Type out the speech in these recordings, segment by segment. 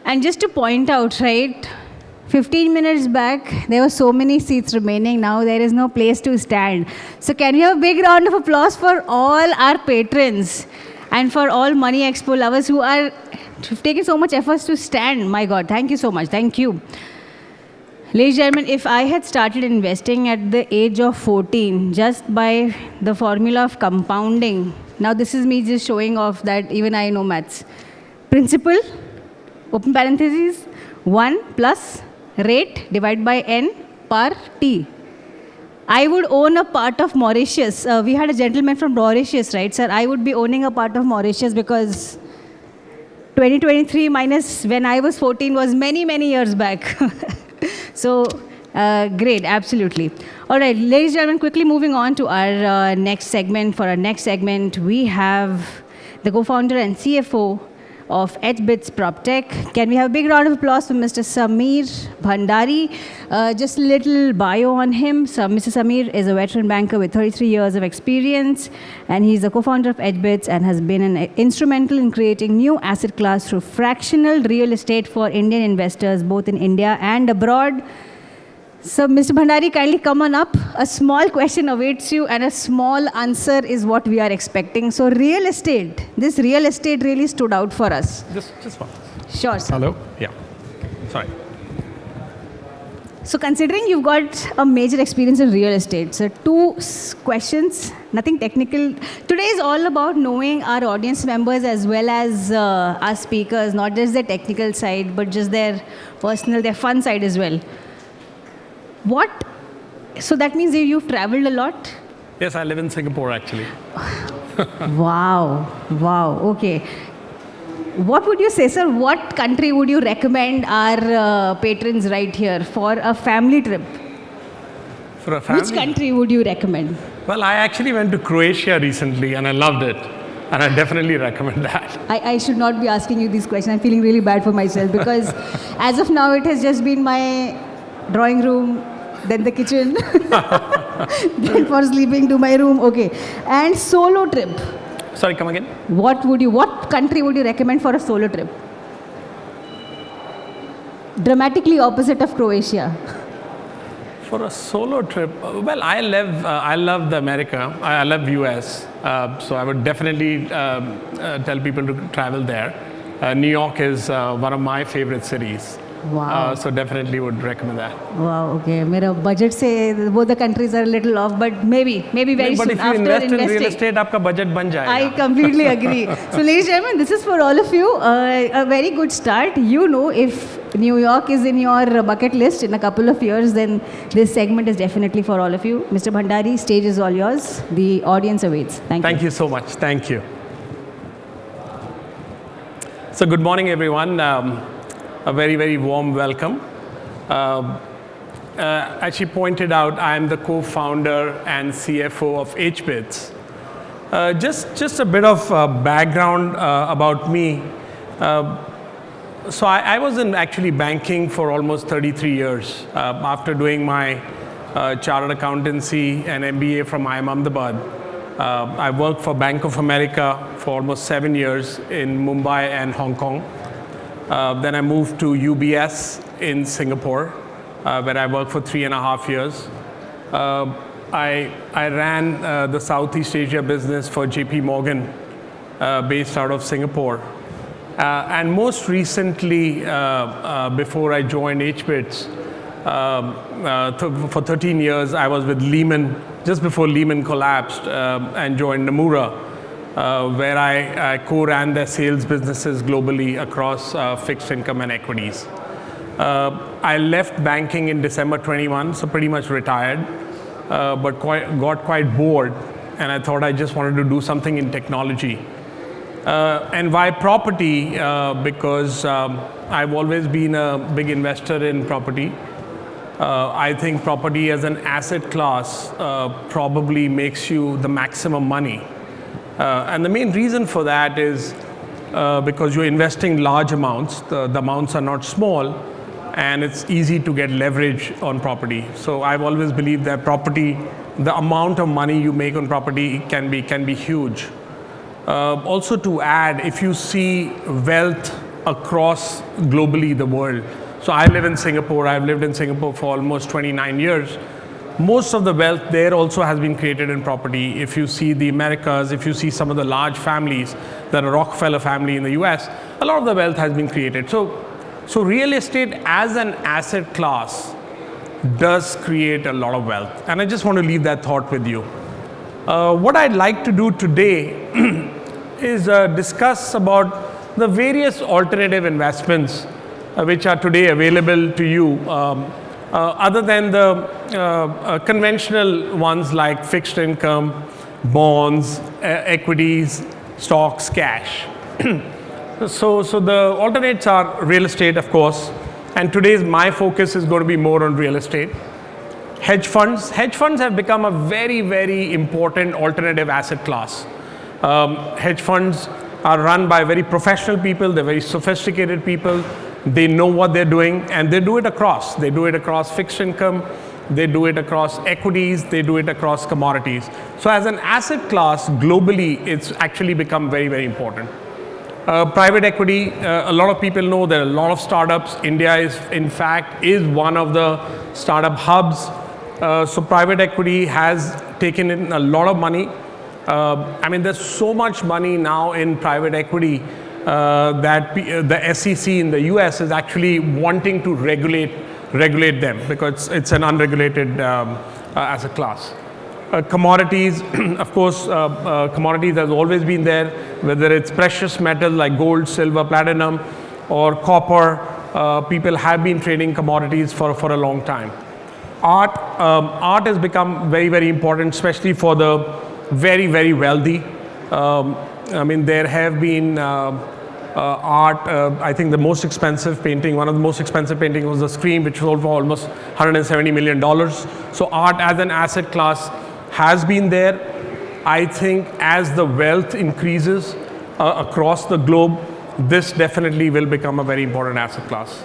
And just to point out, right, 15 minutes back, there were so many seats remaining. Now there is no place to stand. So can we have a big round of applause for all our patrons and for all Money Expo lovers who are taking so much efforts to stand. My God, thank you so much. Thank you. Ladies and gentlemen, if I had started investing at the age of 14 just by the formula of compounding, now this is me just showing off that even I know maths. Principal, open parentheses, 1 plus rate divided by n per t. I would own a part of Mauritius. We had a gentleman from Mauritius, right, sir? I would be owning a part of Mauritius because 2023 minus when I was 14 was many, many years back. So, great, absolutely. All right, ladies and gentlemen, quickly moving on to our next segment. For our next segment, we have the co-founder and CFO of hBits PropTech. Can we have a big round of applause for Mr. Samir Bhandari? Just a little bio on him. So, Mr. Samir is a veteran banker with 33 years of experience, and he's the co-founder of hBits and has been instrumental in creating new asset class through fractional real estate for Indian investors, both in India and abroad. So, Mr. Bhandari, kindly come on up. A small question awaits you, and a small answer is what we are expecting. So, real estate. This real estate really stood out for us. Just one. Sure, sir. Hello? Yeah. Sorry. So, considering you've got a major experience in real estate, so two questions, nothing technical. Today is all about knowing our audience members as well as our speakers, not just their technical side, but just their personal, their fun side as well. So that means you've traveled a lot? Yes, I live in Singapore actually. Wow, okay. What would you say, sir? What country would you recommend our patrons right here for a family trip? For a family? Which country would you recommend? Well, I actually went to Croatia recently and I loved it. And I definitely recommend that. I should not be asking you these questions. I'm feeling really bad for myself because as of now, it has just been my drawing room, then the kitchen, then for sleeping to my room. Okay. And solo trip. Sorry, come again? What country would you recommend for a solo trip? Dramatically opposite of Croatia. For a solo trip, well, I love the America. I love US. So I would definitely tell people to travel there. New York is one of my favorite cities. Wow. So definitely would recommend that. Wow, okay. मेरा budget से both the countries are a little off, but maybe very but soon if you after invest investing. in real estate, आपका budget बन जाएगा. I completely agree. So, ladies and gentlemen, this is for all of you. A very good start. You know, if New York is in your bucket list in a couple of years, then this segment is definitely for all of you. Mr. Bhandari, stage is all yours. The audience awaits. Thank you so much. Thank you. So, good morning, everyone. A very, very warm welcome. As she pointed out, I am the co-founder and CFO of hBits. Just a bit of background about me. So I was in actually banking for almost 33 years. After doing my chartered accountancy and MBA from IIM Ahmedabad, I worked for Bank of America for almost 7 years in Mumbai and Hong Kong. Then I moved to UBS in Singapore, where I worked for 3.5 years. I ran the Southeast Asia business for JP Morgan, based out of Singapore. And most recently, before I joined hBits, for 13 years, I was with Lehman, just before Lehman collapsed, and joined Nomura, where I co-ran their sales businesses globally across fixed income and equities. I left banking in December 21, so pretty much retired, but got quite bored, and I thought I just wanted to do something in technology. And why property? Because I've always been a big investor in property. I think property as an asset class probably makes you the maximum money. And the main reason for that is because you're investing large amounts. The amounts are not small, and it's easy to get leverage on property. So I've always believed that property, the amount of money you make on property can be huge. Also to add, if you see wealth across globally the world. So I live in Singapore. I've lived in Singapore for almost 29 years. Most of the wealth there also has been created in property. If you see the Americas, if you see some of the large families, the Rockefeller family in the US, a lot of the wealth has been created. So real estate as an asset class does create a lot of wealth. And I just want to leave that thought with you. What I'd like to do today is discuss about the various alternative investments which are today available to you, other than the conventional ones like fixed income, bonds, equities, stocks, cash. So the alternates are real estate, of course, and today's my focus is going to be more on real estate. Hedge funds. Hedge funds have become a very, very important alternative asset class. Hedge funds are run by very professional people. They're very sophisticated people. They know what they're doing, and they do it across. They do it across fixed income. They do it across equities. They do it across commodities. So as an asset class, globally, it's actually become very, very important. Private equity, a lot of people know there are a lot of startups. India is, in fact, is one of the startup hubs. So private equity has taken in a lot of money. I mean, there's so much money now in private equity that the SEC in the US is actually wanting to regulate them because it's an unregulated asset class. Commodities, of course, commodities has always been there, whether it's precious metals like gold, silver, platinum, or copper. People have been trading commodities for a long time. Art has become very, very important, especially for the very, very wealthy. I mean, there have been art. I think the most expensive painting, one of the most expensive paintings was the Scream, which sold for almost $170 million. So art as an asset class has been there. I think as the wealth increases across the globe, this definitely will become a very important asset class.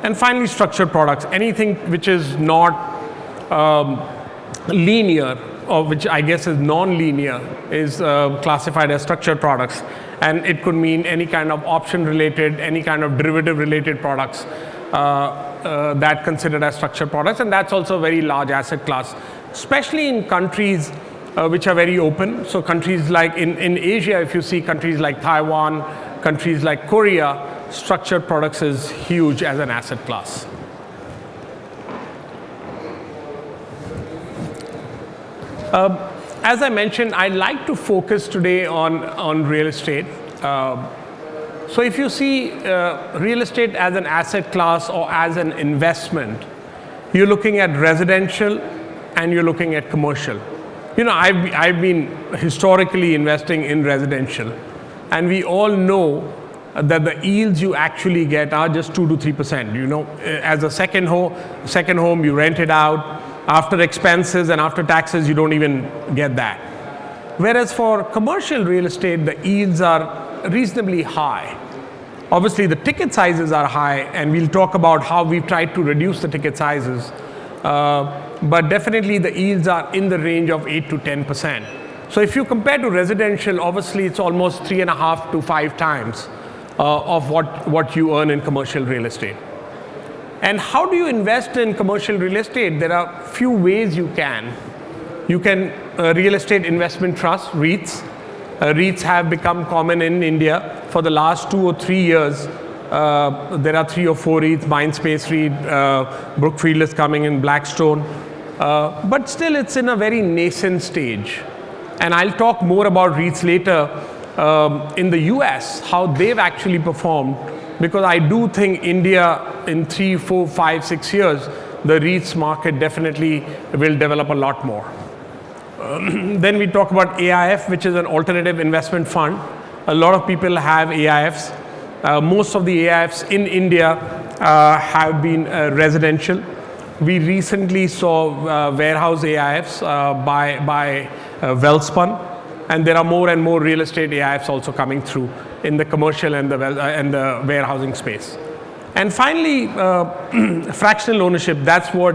And finally, structured products. Anything which is not linear, or which I guess is non-linear, is classified as structured products. And it could mean any kind of option-related, any kind of derivative-related products that considered as structured products. And that's also a very large asset class, especially in countries which are very open. So countries like in Asia, if you see countries like Taiwan, countries like Korea, structured products is huge as an asset class. As I mentioned, I'd like to focus today on real estate. So if you see real estate as an asset class or as an investment, you're looking at residential and you're looking at commercial. You know, I've been historically investing in residential, and we all know that the yields you actually get are just 2 to 3%. You know, as a second home, you rent it out. After expenses and after taxes, you don't even get that. Whereas for commercial real estate, the yields are reasonably high. Obviously, the ticket sizes are high, and we'll talk about how we've tried to reduce the ticket sizes. But definitely, the yields are in the range of 8 to 10%. So if you compare to residential, obviously, it's almost 3.5 to 5 times of what you earn in commercial real estate. And how do you invest in commercial real estate? There are few ways you can. You can real estate investment trust, REITs. REITs have become common in India for the last 2 or 3 years. There are 3 or 4 REITs, Mindspace REIT, Brookfield is coming in, Blackstone. But still, it's in a very nascent stage. And I'll talk more about REITs later in the US, how they've actually performed. Because I do think India in 3, 4, 5, 6 years, the REITs market definitely will develop a lot more. Then we talk about AIF, which is an alternative investment fund. A lot of people have AIFs. Most of the AIFs in India have been residential. We recently saw warehouse AIFs by Wellspun. And there are more and more real estate AIFs also coming through in the commercial and the warehousing space. And finally, fractional ownership. That's what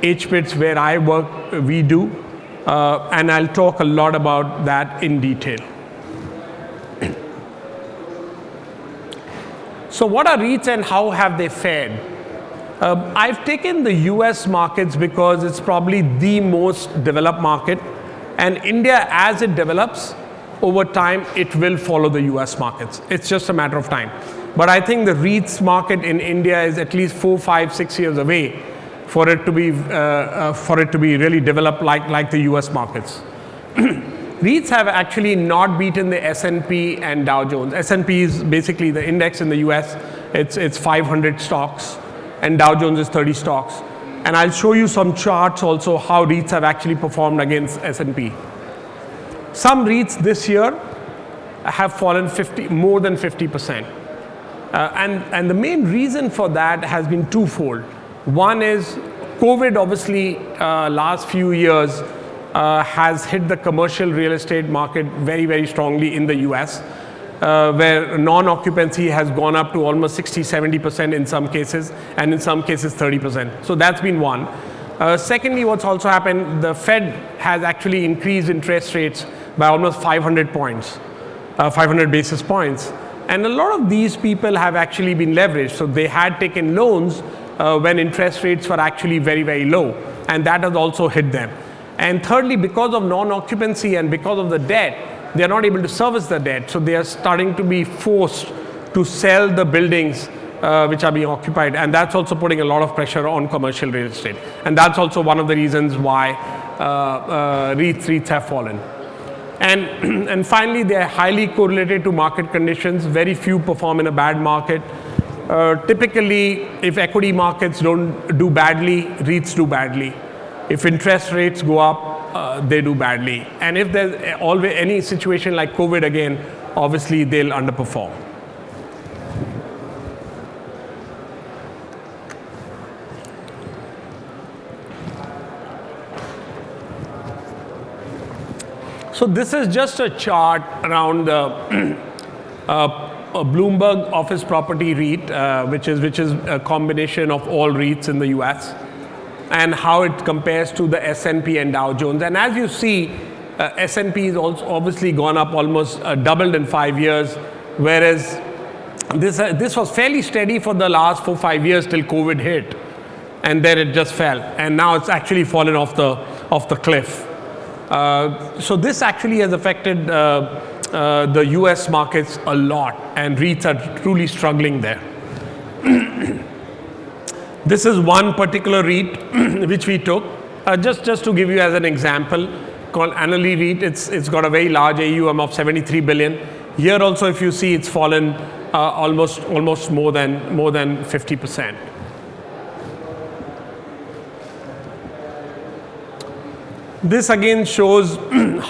hBits, where I work, we do. And I'll talk a lot about that in detail. So what are REITs and how have they fared? I've taken the US markets because it's probably the most developed market, and India, as it develops, over time, it will follow the US markets. It's just a matter of time. But I think the REITs market in India is at least 4, 5, 6 years away for it to be really developed like the US markets. REITs have actually not beaten the S&P and Dow Jones. S&P is basically the index in the US. It's 500 stocks, and Dow Jones is 30 stocks. And I'll show you some charts also how REITs have actually performed against S&P. Some REITs this year have fallen more than 50%. And the main reason for that has been twofold. One is COVID, obviously, last few years has hit the commercial real estate market very, very strongly in the US, where non-occupancy has gone up to almost 60, 70% in some cases, and in some cases 30%. So that's been one. Secondly, what's also happened, the Fed has actually increased interest rates by almost 500 basis points. And a lot of these people have actually been leveraged. So they had taken loans when interest rates were actually very, very low. And that has also hit them. And thirdly, because of non-occupancy and because of the debt, they are not able to service the debt. So they are starting to be forced to sell the buildings which are being occupied. And that's also putting a lot of pressure on commercial real estate. And that's also one of the reasons why REITs have fallen. And finally, they are highly correlated to market conditions. Very few perform in a bad market. Typically, if equity markets don't do badly, REITs do badly. If interest rates go up, they do badly. And if there's always any situation like COVID again, obviously they'll underperform. So this is just a chart around the a Bloomberg office property REIT, which is a combination of all REITs in the US, and how it compares to the S&P and Dow Jones. And as you see, S&P is also obviously gone up almost doubled in 5 years, whereas this was fairly steady for the last 4-5 years till COVID hit, and then it just fell, and now it's actually fallen off the cliff. So this actually has affected the US markets a lot, and REITs are truly struggling there. This is one particular REIT which we took, just to give you as an example, called Annaly REIT. It's got a very large AUM of 73 billion. Here also, if you see, it's fallen almost more than 50%. This again shows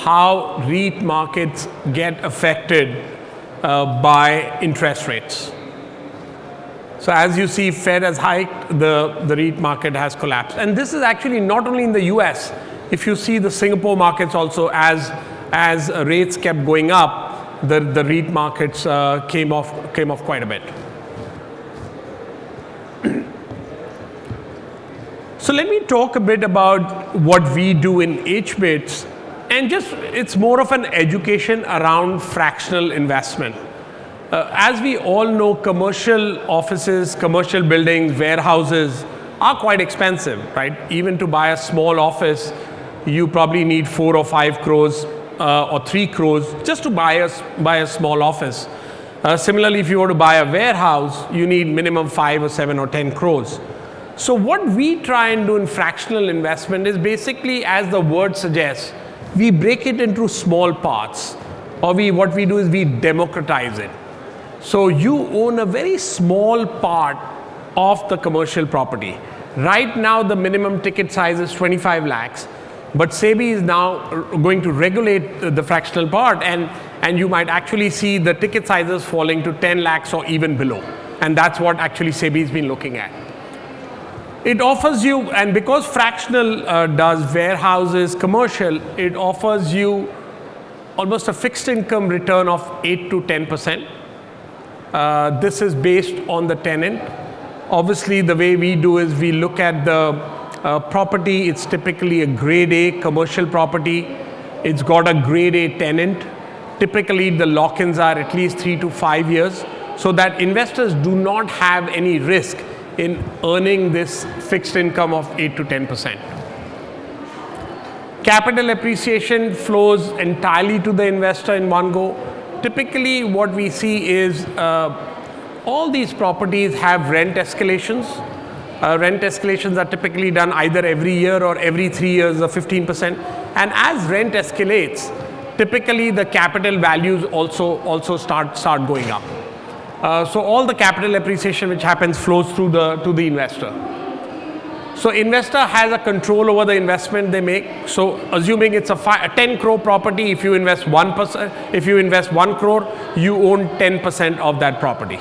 how REIT markets get affected by interest rates. So as you see, Fed has hiked, the REIT market has collapsed. And this is actually not only in the US. If you see the Singapore markets also, as rates kept going up, the REIT markets came off quite a bit. So let me talk a bit about what we do in hBits, and it's more of an education around fractional investment. As we all know, commercial offices, commercial buildings, warehouses are quite expensive, right? Even to buy a small office, you probably need 4 or 5 crores or 3 crores just to buy a small office. Similarly, if you were to buy a warehouse, you need minimum 5 or 7 or 10 crores. So what we try and do in fractional investment is basically, as the word suggests, we break it into small parts, or what we do is we democratize it. So you own a very small part of the commercial property. Right now, the minimum ticket size is 25 lakhs, but SEBI is now going to regulate the fractional part, and you might actually see the ticket sizes falling to 10 lakhs or even below. And that's what actually SEBI has been looking at. It offers you, and because fractional does warehouses, commercial, it offers you almost a fixed income return of 8 to 10%. This is based on the tenant. Obviously, the way we do is we look at the property. It's typically a grade A commercial property. It's got a grade A tenant. Typically, the lock-ins are at least 3 to 5 years. so that investors do not have any risk in earning this fixed income of 8 to 10%. Capital appreciation flows entirely to the investor in one go. Typically, what we see is all these properties have rent escalations. Rent escalations are typically done either every year or every 3 years of 15%. And as rent escalates, typically the capital values also start going up. So all the capital appreciation which happens flows through to the investor. So investor has a control over the investment they make. So assuming it's a 10 crore property, if you invest 1%, if you invest 1 crore, you own 10% of that property.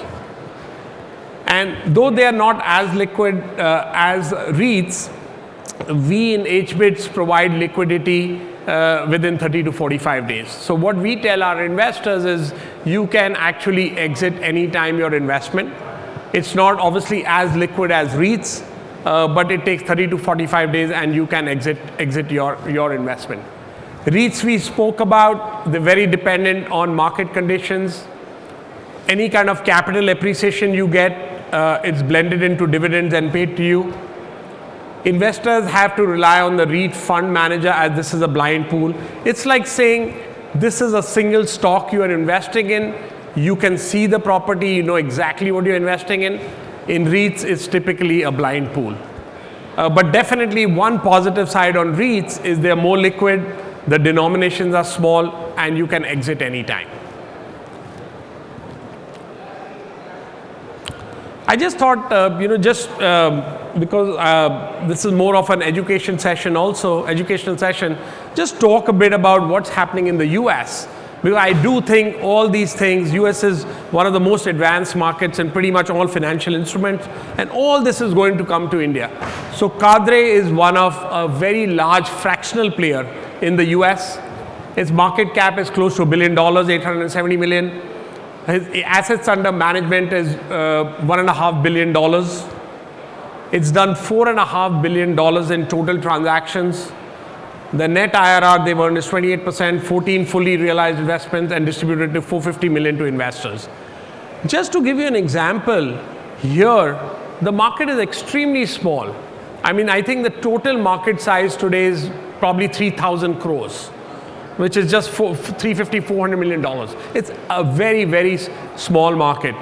And though they are not as liquid as REITs, we in hBits provide liquidity within 30 to 45 days. So what we tell our investors is you can actually exit anytime your investment. It's not obviously as liquid as REITs, but it takes 30 to 45 days and you can exit your investment. REITs we spoke about, they're very dependent on market conditions. Any kind of capital appreciation you get, it's blended into dividends and paid to you. Investors have to rely on the REIT fund manager as this is a blind pool. It's like saying this is a single stock you are investing in. You can see the property, you know exactly what you're investing in. In REITs, it's typically a blind pool. But definitely one positive side on REITs is they're more liquid, the denominations are small, and you can exit anytime. I just thought, because this is more of an educational session, just talk a bit about what's happening in the US. Because I do think all these things, US is one of the most advanced markets in pretty much all financial instruments, and all this is going to come to India. So Cadre is one of a very large fractional player in the US. Its market cap is close to $1 billion, 870 million. His assets under management is $1.5 billion. It's done $4.5 billion in total transactions. The net IRR they've earned is 28%, 14 fully realized investments, and distributed to 450 million to investors. Just to give you an example, here the market is extremely small. I mean, I think the total market size today is probably 3,000 crores. Which is just $350, $400 million. It's a very, very small market.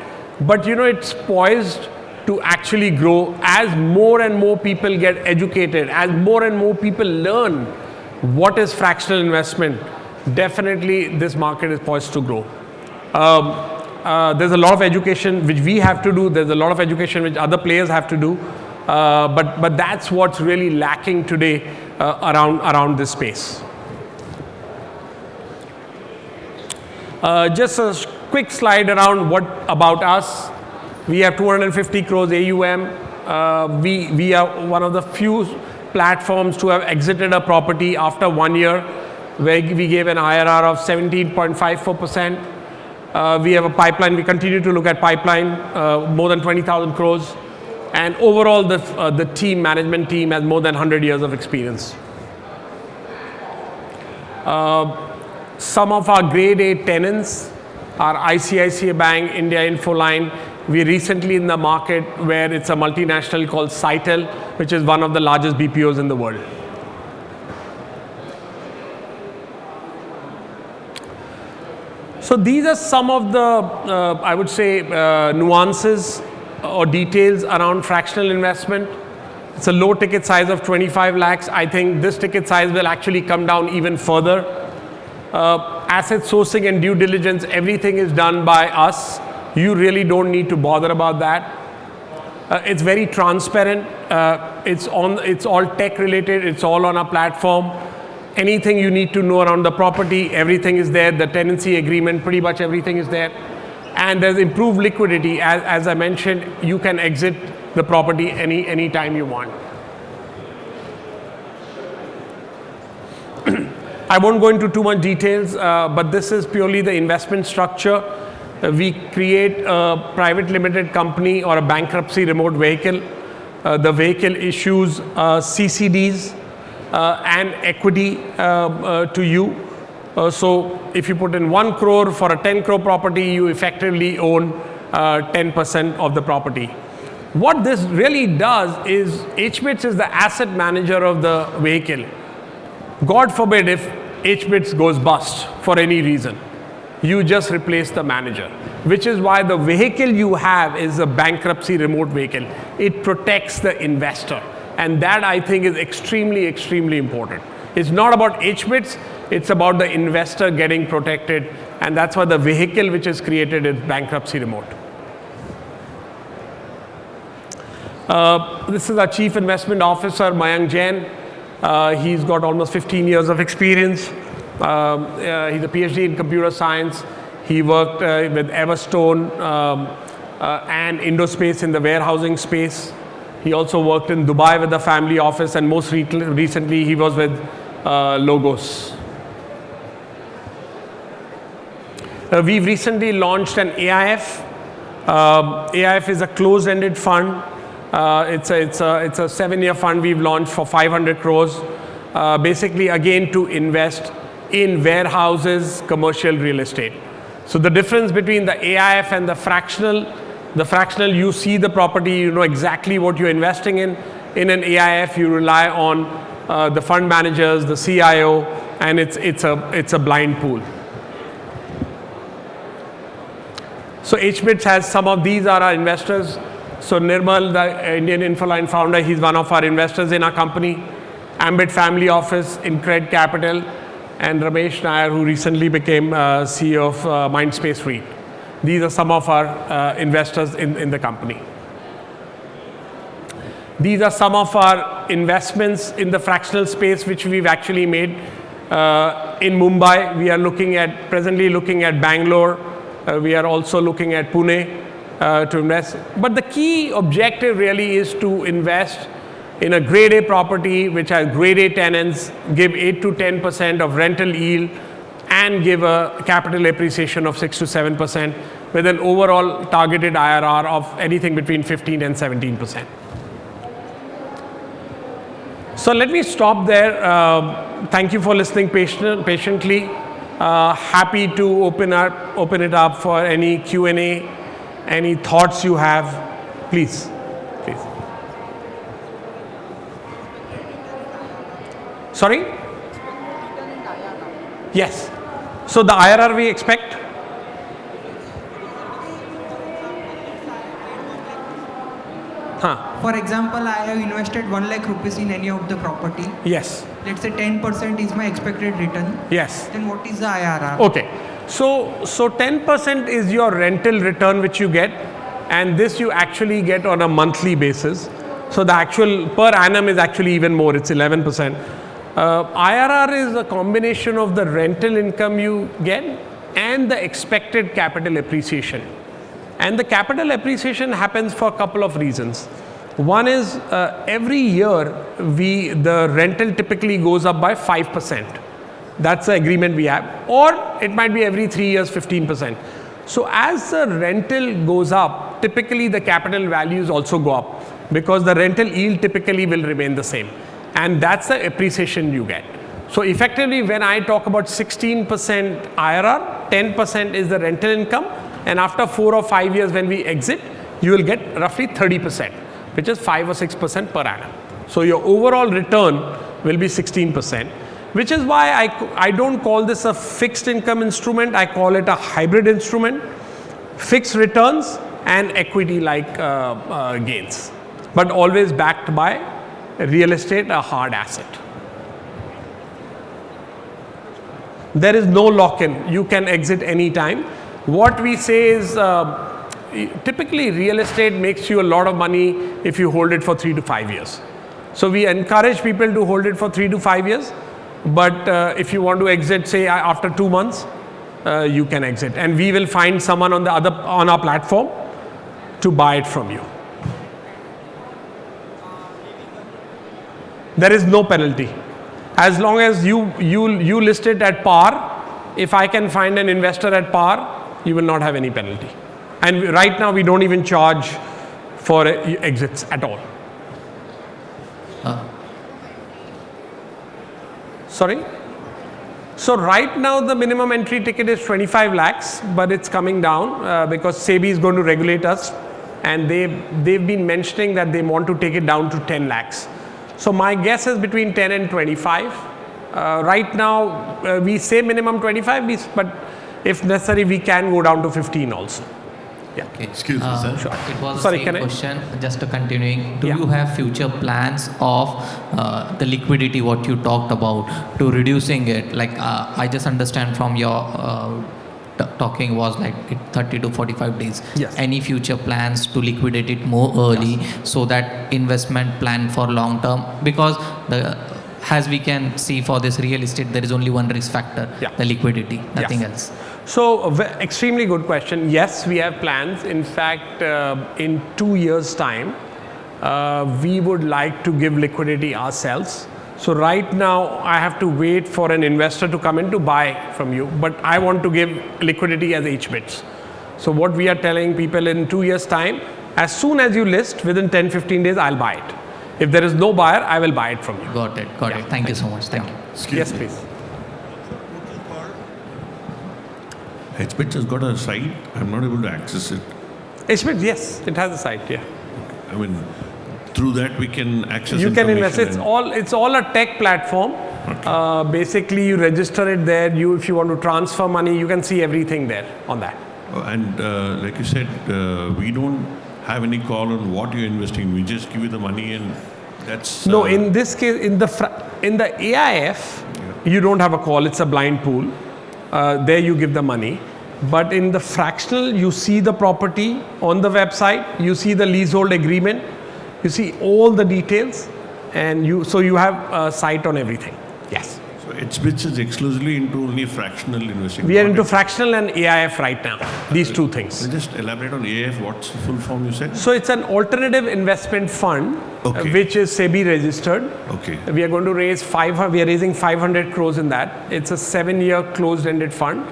But you know, it's poised to actually grow as more and more people get educated, as more and more people learn what is fractional investment. Definitely, this market is poised to grow. There's a lot of education which we have to do. There's a lot of education which other players have to do. But that's what's really lacking today around this space. Just a quick slide around what about us. We have 250 crores AUM. We are one of the few platforms to have exited a property after 1 year, where we gave an IRR of 17.54%. We have a pipeline. We continue to look at pipeline, more than 20,000 crores. And overall, the management team has more than 100 years of experience. Some of our grade A tenants are ICICI Bank, India Infoline. We're recently in the market where it's a multinational called Citel, which is one of the largest BPOs in the world. So these are some of the, I would say, nuances or details around fractional investment. It's a low ticket size of 25 lakhs. I think this ticket size will actually come down even further. Asset sourcing and due diligence, everything is done by us. You really don't need to bother about that. It's very transparent. It's all tech related. It's all on our platform. Anything you need to know around the property, everything is there. The tenancy agreement, pretty much everything is there. And there's improved liquidity. As I mentioned, you can exit the property any time you want. I won't go into too much details, but this is purely the investment structure. We create a private limited company or a bankruptcy remote vehicle. The vehicle issues CCDs and equity to you. So if you put in 1 crore for a 10 crore property, you effectively own 10% of the property. What this really does is hBits is the asset manager of the vehicle. God forbid if hBits goes bust for any reason, you just replace the manager, which is why the vehicle you have is a bankruptcy remote vehicle. It protects the investor, and that I think is extremely, extremely important. It's not about hBits, it's about the investor getting protected, and that's why the vehicle which is created is bankruptcy remote. This is our Chief Investment Officer, Mayank Jain. He's got almost 15 years of experience. He's a PhD in computer science. He worked with Everstone and Indospace in the warehousing space. He also worked in Dubai with the family office, and most recently he was with Logos. We've recently launched an AIF. AIF is a closed-ended fund. It's a 7-year fund we've launched for 500 crores. Basically, again, to invest in warehouses, commercial real estate. So the difference between the AIF and the fractional, you see the property, you know exactly what you're investing in. In an AIF, you rely on the fund managers, the CIO, and it's a blind pool. So hBits has some of these are our investors. So Nirmal, the Indian Infoline founder, he's one of our investors in our company. Ambit Family Office, Incred Capital, and Ramesh Nair, who recently became CEO of Mindspace REIT. These are some of our investors in the company. These are some of our investments in the fractional space which we've actually made. In Mumbai, we are presently looking at Bangalore. We are also looking at Pune to invest. But the key objective really is to invest in a grade A property which has grade A tenants, give 8 to 10% of rental yield, and give a capital appreciation of 6 to 7% with an overall targeted IRR of anything between 15 and 17%. So let me stop there. Thank you for listening patiently. Happy to open it up for any Q&A, any thoughts you have. Please. Sorry? Yes. So the IRR we expect? For example, I have invested 1 lakh rupees in any of the property. Yes. Let's say 10% is my expected return. Yes. Then what is the IRR? Okay. So 10% is your rental return which you get, and this you actually get on a monthly basis. So the actual per annum is actually even more, it's 11%. IRR is a combination of the rental income you get and the expected capital appreciation. And the capital appreciation happens for a couple of reasons. One is every year the rental typically goes up by 5%. That's the agreement we have. Or it might be every 3 years, 15%. So as the rental goes up, typically the capital values also go up because the rental yield typically will remain the same. And that's the appreciation you get. So effectively, when I talk about 16% IRR, 10% is the rental income, and after 4 or 5 years when we exit, you will get roughly 30%, which is 5 or 6% per annum. So your overall return will be 16%, which is why I don't call this a fixed income instrument, I call it a hybrid instrument, fixed returns and equity-like gains, but always backed by real estate, a hard asset. There is no lock-in. You can exit any time. What we say is typically real estate makes you a lot of money if you hold it for 3 to 5 years. So we encourage people to hold it for 3 to 5 years. But if you want to exit, say after 2 months, you can exit. And we will find someone on our platform to buy it from you. There is no penalty. As long as you list it at par, if I can find an investor at par, you will not have any penalty. And right now we don't even charge for exits at all. Sorry? So right now the minimum entry ticket is 25 lakhs, but it's coming down because SEBI is going to regulate us, and they've been mentioning that they want to take it down to 10 lakhs. So my guess is between 10 and 25. Right now we say minimum 25, but if necessary we can go down to 15 also. Yeah. Okay. Excuse me, sir. Sure. It was Sorry, the can same I- question. Just to continuing, do Yeah. you have future plans of the liquidity what you talked about to reducing it? Like I just understand from your talking was like 30 to 45 days. Yes. Any future plans to liquidate it more early so that investment plan for long term? Because as we can see for this real estate, there is only one risk factor, Yeah. the liquidity, nothing Yes. else. So, extremely good question. Yes, we have plans. In fact, in 2 years' time, we would like to give liquidity ourselves. So right now, I have to wait for an investor to come in to buy from you, but I want to give liquidity as hBits. So what we are telling people in 2 years' time, as soon as you list, within 10, 15 days, I'll buy it. If there is no buyer, I will buy it from you. Got it. Got it. Thank you so much. Thank you. Excuse Yes, me. please. hBits has got a site. I'm not able to access it. hBits, yes, it has a site, yeah. I mean, through that we can access You can invest. information It's all a tech platform. Basically, you register it there. If you want to transfer money, you can see everything there on that. And like you said, we don't have any call on what you're investing in. We just give you the money, and that's No, in this case, in the AIF, you don't have a call. It's a blind pool. There you give the money. But in the fractional, you see the property on the website. You see the leasehold agreement. You see all the details, and you have a sight on everything. Yes. So hBits is exclusively into only fractional investing. We are not into it. fractional and AIF right now. These two things. So just elaborate on AIF. What's the full form you said? So it's an alternative investment fund, Okay. which is SEBI registered. Okay. We are going to raise we are raising 500 crores in that. It's a 7-year closed-ended fund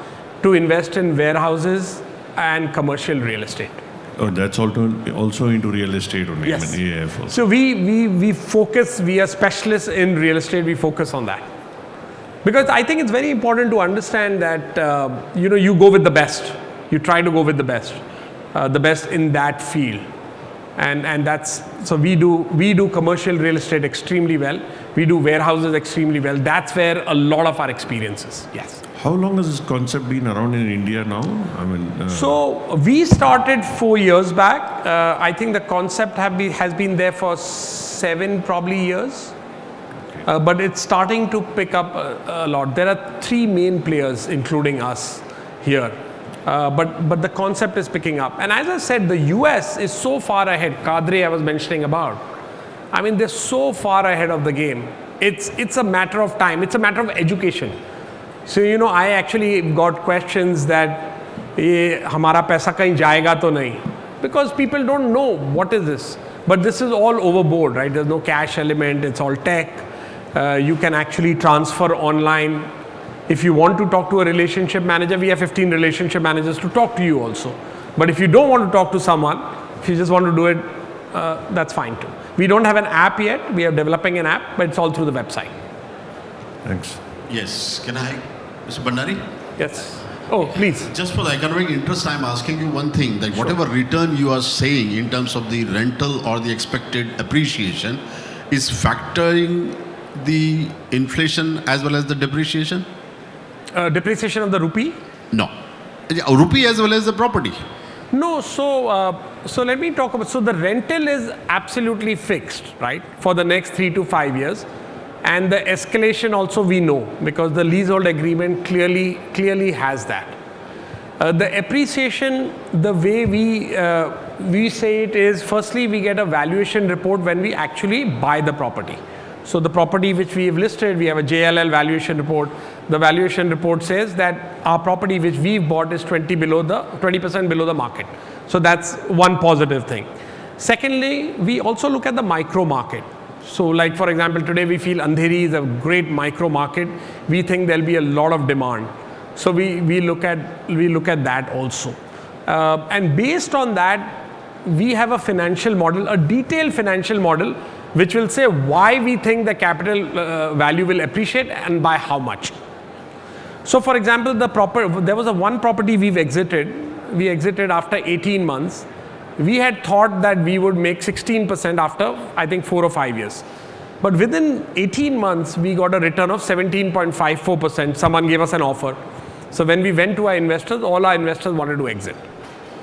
to invest in warehouses and commercial real estate. Oh, that's also into real estate only. Yes. I mean, AIF also. So we focus. We are specialists in real estate. We focus on that because I think it's very important to understand that you go with the best. You try to go with the best in that field. And that's so we do commercial real estate extremely well. We do warehouses extremely well. That's where a lot of our experience is. Yes. How long has this concept been around in India now? I mean, So we started 4 years back. I think the concept has been there for 7 probably years. But it's starting to pick up a lot. There are 3 main players, including us here. But the concept is picking up. And as I said, the US is so far ahead. Kadre I was mentioning about. I mean, they're so far ahead of the game. It's a matter of time. It's a matter of education. So, I actually got questions that, हमारा पैसा कहीं जाएगा तो नहीं? Because people don't know what is this. But this is all overboard, right? There's no cash element. It's all tech. You can actually transfer online. If you want to talk to a relationship manager, we have 15 relationship managers to talk to you also. But if you don't want to talk to someone, if you just want to do it, that's fine too. We don't have an app yet. We are developing an app, but it's all through the website. thanks. Yes, can I, Mr. Bandari? Yes. Oh, please. Just for the economic interest, I'm asking you one thing, that whatever return you are saying in terms of the rental or the expected appreciation is factoring the inflation as well as the depreciation? Depreciation of the rupee? No. Rupee as well as the property. No, so let me talk about, so the rental is absolutely fixed, right, for the next 3 to 5 years. And the escalation also we know because the leasehold agreement clearly has that. The appreciation, the way we say it is, firstly we get a valuation report when we actually buy the property. So the property which we have listed, we have a JLL valuation report. The valuation report says that our property which we've bought is 20% below the market. So that's one positive thing. Secondly, we also look at the micro market. So like for example, today we feel Andheri is a great micro market. We think there'll be a lot of demand. So we look at that also. And based on that, we have a financial model, a detailed financial model, which will say why we think the capital value will appreciate and by how much. So for example, there was one property we've exited. We exited after 18 months. We had thought that we would make 16% after, I think, 4 or 5 years. But within 18 months, we got a return of 17.54%. Someone gave us an offer. So when we went to our investors, all our investors wanted to exit.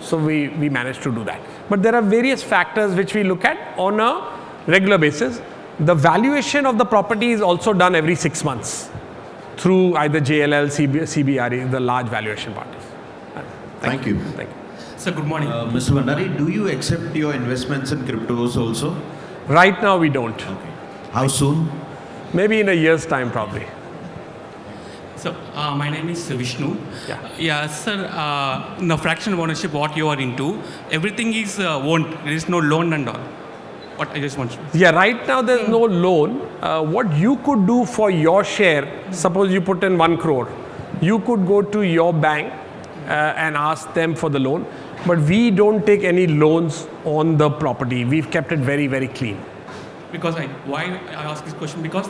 So we managed to do that. But there are various factors which we look at on a regular basis. The valuation of the property is also done every 6 months through either JLL, CBRE, the large valuation parties. Thank you. Thank you. Sir, good morning. Mr. Bhandari, do you accept your investments in cryptos also? Right now we don't. Okay. How soon? Maybe in a year's time probably. So, my name is Vishnu. Yeah. Yeah, sir, the fractional ownership, what you are into, everything is owned. There is no loan and all. What I just want to Yeah, right now there's no loan. What you could do for your share, suppose you put in 1 crore, you could go to your bank and ask them for the loan. But we don't take any loans on the property. We've kept it very, very clean. Because why I ask this question? Because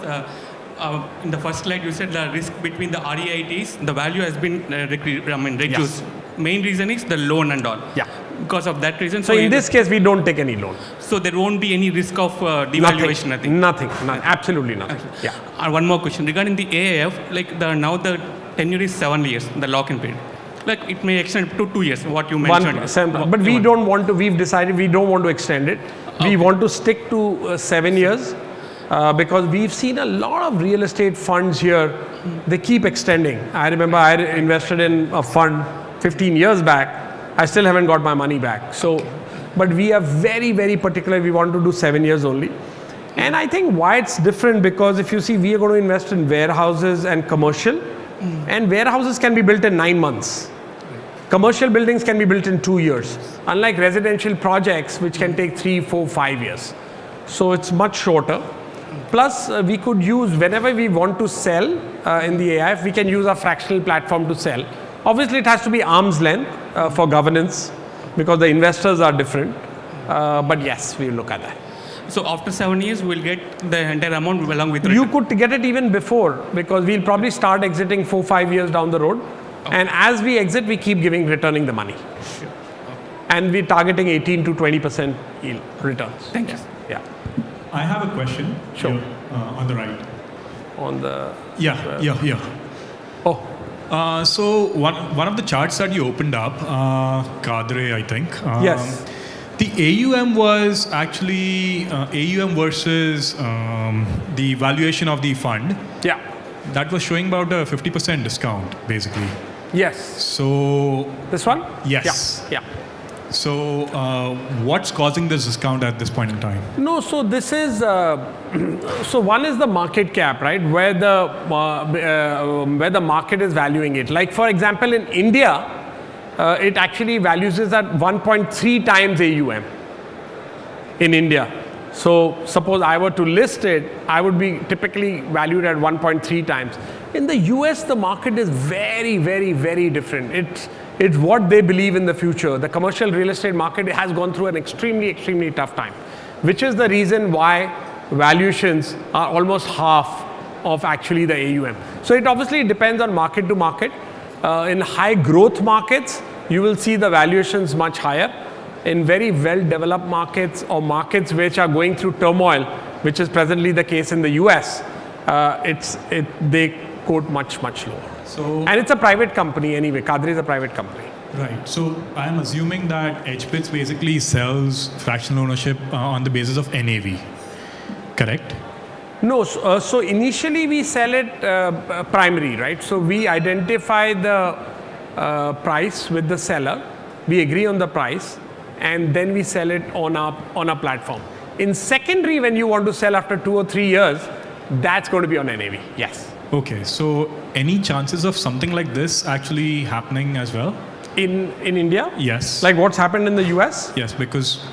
in the first slide you said the risk between the REITs, the value has been reduced. Yes. Main reason is the loan and all. Yeah. Because of that reason. So in this case, we don't take any loan. So there won't be any risk of devaluation, nothing. Nothing. Absolutely nothing. Okay. Yeah. One more question regarding the AIF. Like now the tenure is 7 years, the lock-in period. Like it may extend to 2 years. What you mentioned. But we don't want to. We've decided we don't want to extend it. Okay. We want to stick to 7 years because we've seen a lot of real estate funds here. They keep extending. I remember I invested in a fund 15 years back. I still haven't got my money back. So, but we are very, very particular. We want to do 7 years only. And I think why it's different, because if you see, we are going to invest in warehouses and commercial, and warehouses can be built in 9 months. Commercial buildings can be built in 2 years, unlike residential projects, which can take 3, 4, 5 years. So it's much shorter. Plus, we could use, whenever we want to sell in the AIF, we can use our fractional platform to sell. Obviously, it has to be arm's length for governance, because the investors are different. But yes, we will look at that. So after 7 years, we'll get the entire amount along with You return. could get it even before, because we'll probably start exiting 4, 5 years down the road. And as we exit, we keep returning the money. Sure. And we're targeting 18 to 20% yield returns. Thank you. Yeah. I have a question. Sure. Here, on the right. On the Yeah. oh, So one of the charts that you opened up, Cadre, I think. Yes. The AUM was actually AUM versus the valuation of the fund. yeah. That was showing about a 50% discount, basically. Yes. So This one? yes. Yeah. So what's causing this discount at this point in time? No, so this is, so one is the market cap, right? Where the market is valuing it. Like for example, in India, it actually values it at 1.3 times AUM in India. So suppose I were to list it, I would be typically valued at 1.3 times. In the US, the market is very, very, very different. It's what they believe in the future. The commercial real estate market has gone through an extremely, extremely tough time, which is the reason why valuations are almost half of actually the AUM. So it obviously depends on market to market. In high growth markets, you will see the valuations much higher. In very well-developed markets or markets which are going through turmoil, which is presently the case in the US, they quote much, much lower. So And it's a private company anyway. Cadre is a private company. right. So I'm assuming that hBits basically sells fractional ownership on the basis of NAV. Correct? No, so initially we sell it primary, right? So we identify the price with the seller, we agree on the price, and then we sell it on a platform. In secondary, when you want to sell after 2 or 3 years, that's going to be on NAV. Yes. Okay. So any chances of something like this actually happening as well? In India? Yes. Like what's happened in the US? Yes, because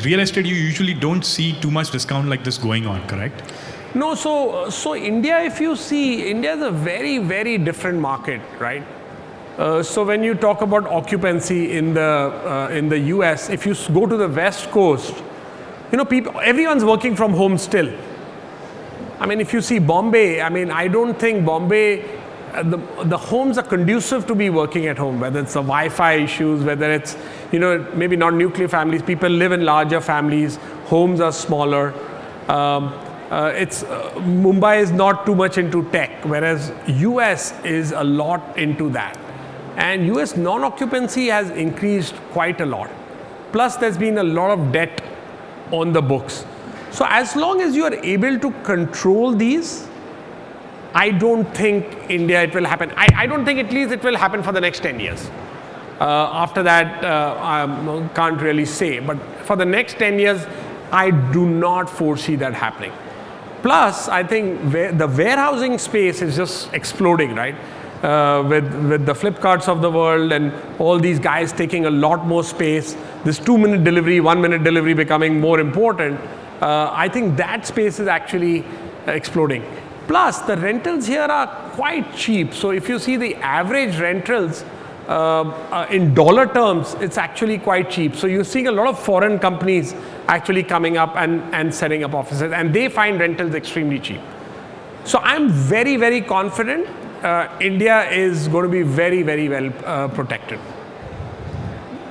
real estate, you usually don't see too much discount like this going on, correct? No, so India, if you see, India is a very, very different market, right? So when you talk about occupancy in the US, if you go to the West Coast, everyone's working from home still. I mean, if you see Bombay, I mean, I don't think Bombay the homes are conducive to be working at home, whether it's the Wi-Fi issues, whether it's, maybe not nuclear families, people live in larger families, homes are smaller. Mumbai is not too much into tech, whereas US is a lot into that. And US non-occupancy has increased quite a lot. Plus there's been a lot of debt on the books. So as long as you are able to control these, I don't think India it will happen. I don't think at least it will happen for the next 10 years. After that, I can't really say. But for the next 10 years, I do not foresee that happening. Plus, I think the warehousing space is just exploding, right? With the Flipkarts of the world and all these guys taking a lot more space, this 2-minute delivery, 1-minute delivery becoming more important, I think that space is actually exploding. Plus, the rentals here are quite cheap. So if you see the average rentals in dollar terms, it's actually quite cheap. So you're seeing a lot of foreign companies actually coming up and setting up offices, and they find rentals extremely cheap. So I'm very, very confident India is going to be very, very well protected.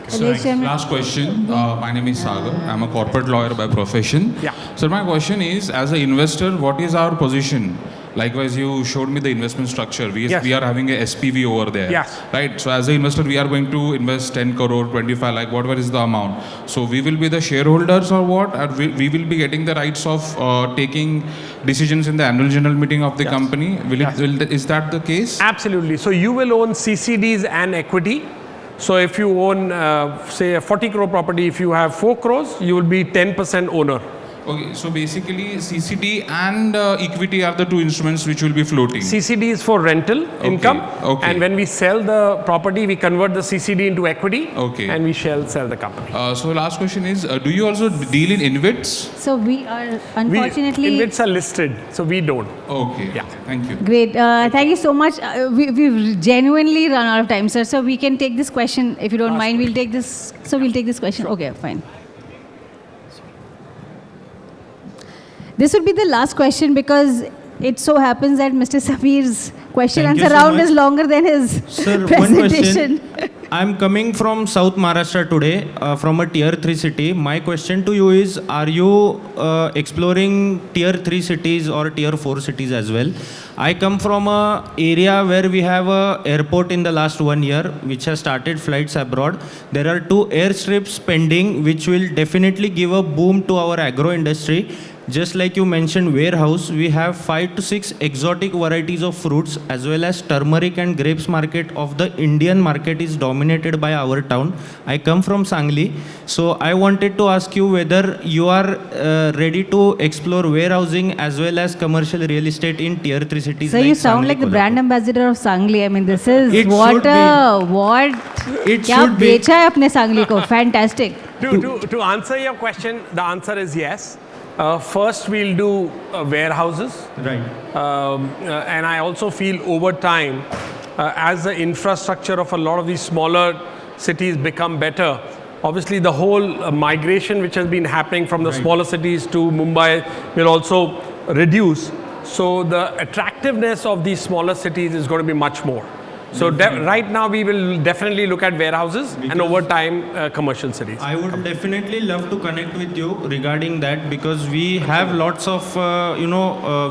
So last question. My name is Sagar. I'm a corporate lawyer by profession. Yeah. So my question is, as an investor, what is our position? Likewise, you showed me the investment structure. We are having a SPV over there. Yes. Right. So as an investor, we are going to invest 10 crore, 25 lakh, whatever is the amount. So we will be the shareholders or what? Or we will be getting the rights of taking decisions in the annual general meeting of the company. Is that the case? Absolutely. So you will own CCDs and equity. So if you own, say, a 40 crore property, if you have 4 crores, you will be 10% owner. Okay, so basically CCD and equity are the two instruments which will be floating. CCD is for rental income, okay. and when we sell the property, we convert the CCD into equity, okay. and we shall sell the company. So last question is, do you also deal in hBits? So we are unfortunately... hBits are listed, so we don't. Okay, yeah. Thank you. Great. Thank you so much. We've genuinely run out of time, sir. So we can take this question, if you don't mind. We'll take this. So we'll take this question. Sure. Okay, fine. This would be the last question because it so happens that Mr. Sameer's question answer round is longer than his presentation. One question. I'm coming from South Maharashtra today, from a tier 3 city. My question to you is, are you exploring tier 3 cities or tier 4 cities as well? I come from a area where we have a airport in the last 1 year, which has started flights abroad. There are 2 airstrips pending, which will definitely give a boom to our agro industry. Just like you mentioned warehouse, we have 5 to 6 exotic varieties of fruits, as well as turmeric and grapes market of the Indian market is dominated by our town. I come from Sangli. So I wanted to ask you whether you are ready to explore warehousing as well as commercial real estate in tier 3 cities. So like you sound Sangli, like the Kolhapur. brand ambassador of Sangli. I mean, this is It what should be. It क्या should be. बेचा है अपने Sangli को. Fantastic. To answer your question, the answer is yes. First, we'll do warehouses. Right. And I also feel over time, as the infrastructure of a lot of these smaller cities become better, obviously the whole migration which has been happening from the smaller cities to Mumbai will also reduce. So the attractiveness of these smaller cities is going to be much more. So right now we will definitely look at warehouses and over time commercial cities. I would definitely love to connect with you regarding that because we have lots of,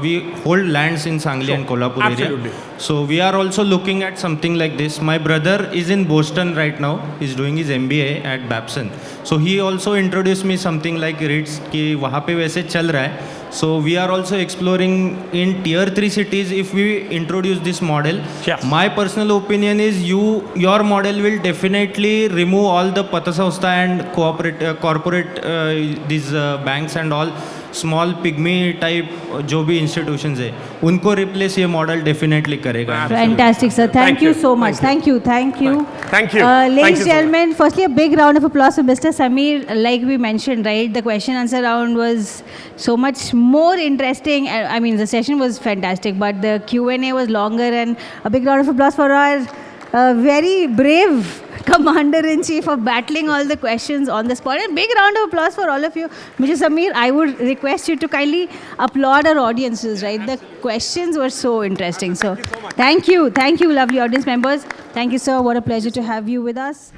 we hold lands in Sangli and Kolhapur Absolutely. area. So we are also looking at something like this. My brother is in Boston right now. He's doing his MBA at Babson. So he also introduced me something like REITs कि वहाँ पे वैसे चल रहा है. So we are also exploring in tier 3 cities if we introduce this model. Yes. My personal opinion is your model will definitely remove all the Patasausta and corporate these banks and all small pygmy type जो भी institutions है उनको replace ये model definitely करेगा. Fantastic, sir. Thank you so much. Thank you. Thank you. Ladies and gentlemen, firstly, a big round of applause for Mr. Sameer. Like we mentioned, right, the question answer round was so much more interesting. I mean, the session was fantastic, but the Q&A was longer. And a big round of applause for our very brave commander-in-chief of battling all the questions on the spot. And big round of applause for all of you. Mr. Samir, I would request you to kindly applaud our audiences, right? The questions were so interesting. So thank you. Thank you, lovely audience members. Thank you, sir. What a pleasure to have you with us.